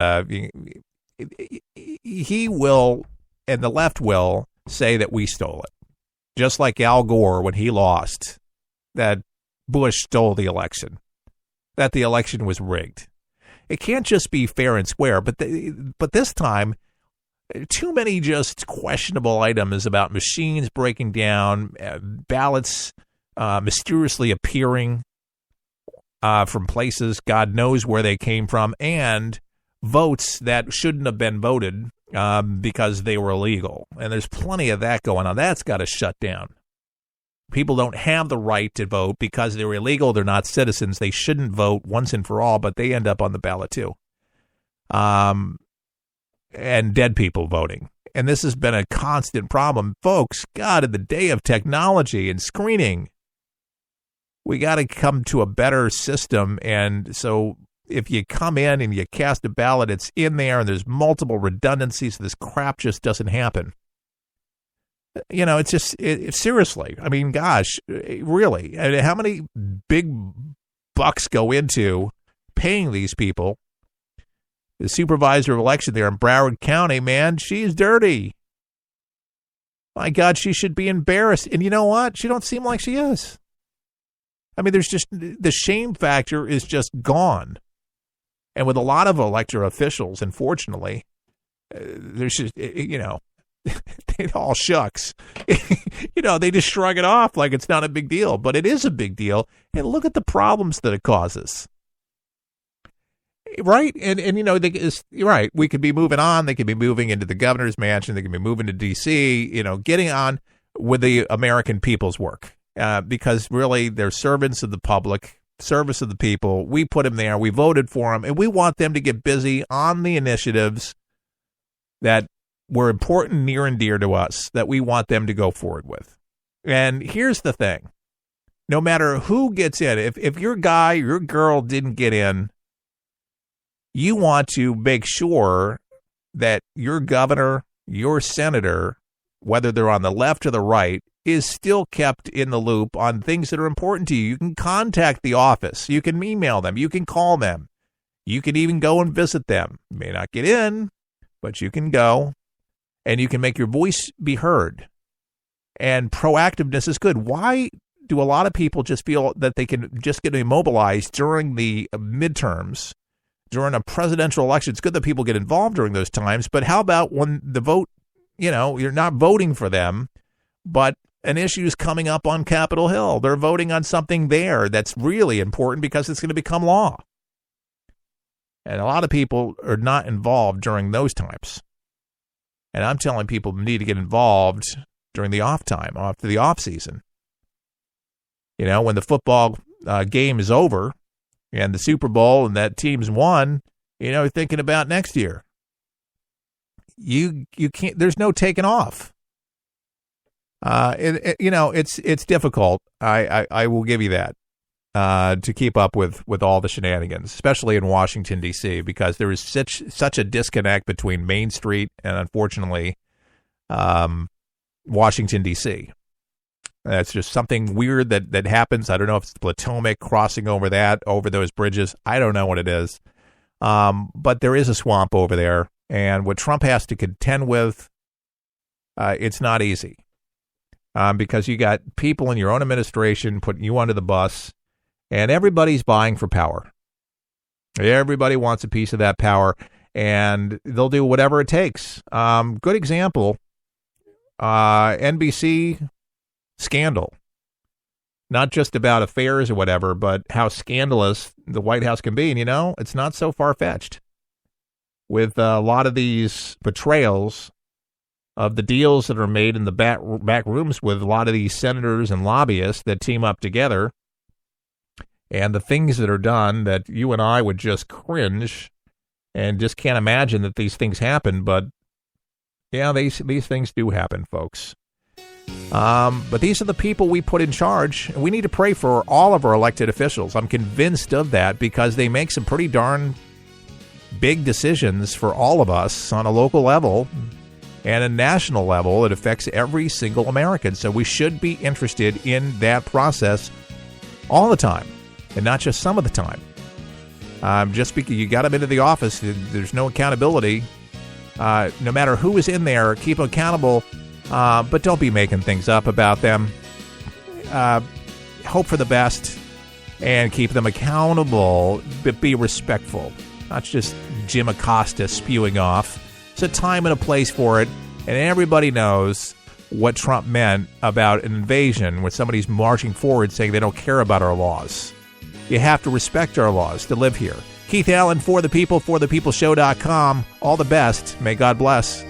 he will, and the left will, say that we stole it. Just like Al Gore when he lost, that Bush stole the election, that the election was rigged. It can't just be fair and square, but this time, too many just questionable items about machines breaking down, ballots mysteriously appearing from places God knows where they came from, and votes that shouldn't have been voted because they were illegal. And there's plenty of that going on. That's got to shut down. People don't have the right to vote because they're illegal. They're not citizens. They shouldn't vote once and for all, but they end up on the ballot too. And dead people voting. And this has been a constant problem. Folks, God, in the day of technology and screening, we got to come to a better system. And so if you come in and you cast a ballot, it's in there and there's multiple redundancies. This crap just doesn't happen. You know, it's just, seriously, I mean, gosh, really, I mean, how many big bucks go into paying these people? The supervisor of election there in Broward County, man, she's dirty. My God, she should be embarrassed. And you know what? She don't seem like she is. I mean, there's just, the shame factor is just gone. And with a lot of elected officials, unfortunately, there's just, you know, it all shucks. You know, they just shrug it off like it's not a big deal, but it is a big deal. And look at the problems that it causes. Right? And you know, you're right. We could be moving on. They could be moving into the governor's mansion. They could be moving to D.C., you know, getting on with the American people's work because really they're servants of the public, service of the people. We put them there. We voted for them, and we want them to get busy on the initiatives that were important, near and dear to us, that we want them to go forward with. And here's the thing. No matter who gets in, if your guy, your girl didn't get in, you want to make sure that your governor, your senator, whether they're on the left or the right, is still kept in the loop on things that are important to you. You can contact the office. You can email them. You can call them. You can even go and visit them. You may not get in, but you can go. And you can make your voice be heard. And proactiveness is good. Why do a lot of people just feel that they can just get immobilized during the midterms, during a presidential election? It's good that people get involved during those times, but how about when the vote, you know, you're not voting for them, but an issue is coming up on Capitol Hill. They're voting on something there that's really important because it's going to become law. And a lot of people are not involved during those times. And I'm telling people need to get involved during the off time, after the off season. You know, when the football game is over and the Super Bowl and that team's won, you know, thinking about next year. You can't, there's no taking off. You know, it's difficult. I will give you that. To keep up with all the shenanigans, especially in Washington, D.C., because there is such a disconnect between Main Street and, unfortunately, Washington, D.C. That's just something weird that happens. I don't know if it's the Potomac crossing over those bridges. I don't know what it is. But there is a swamp over there, and what Trump has to contend with, it's not easy. Because you got people in your own administration putting you under the bus. And everybody's vying for power. Everybody wants a piece of that power, and they'll do whatever it takes. Good example, NBC scandal. Not just about affairs or whatever, but how scandalous the White House can be. And, you know, it's not so far-fetched. With a lot of these betrayals of the deals that are made in the back rooms with a lot of these senators and lobbyists that team up together, and the things that are done that you and I would just cringe and just can't imagine that these things happen. But, yeah, these things do happen, folks. But these are the people we put in charge. And we need to pray for all of our elected officials. I'm convinced of that because they make some pretty darn big decisions for all of us on a local level and a national level. It affects every single American. So we should be interested in that process all the time. And not just some of the time. Just because you got them into the office, there's no accountability. No matter who is in there, keep them accountable, but don't be making things up about them. Hope for the best and keep them accountable, but be respectful. Not just Jim Acosta spewing off. It's a time and a place for it, and everybody knows what Trump meant about an invasion when somebody's marching forward saying they don't care about our laws. You have to respect our laws to live here. Keith Allen, For the People, forthepeopleshow.com. All the best. May God bless.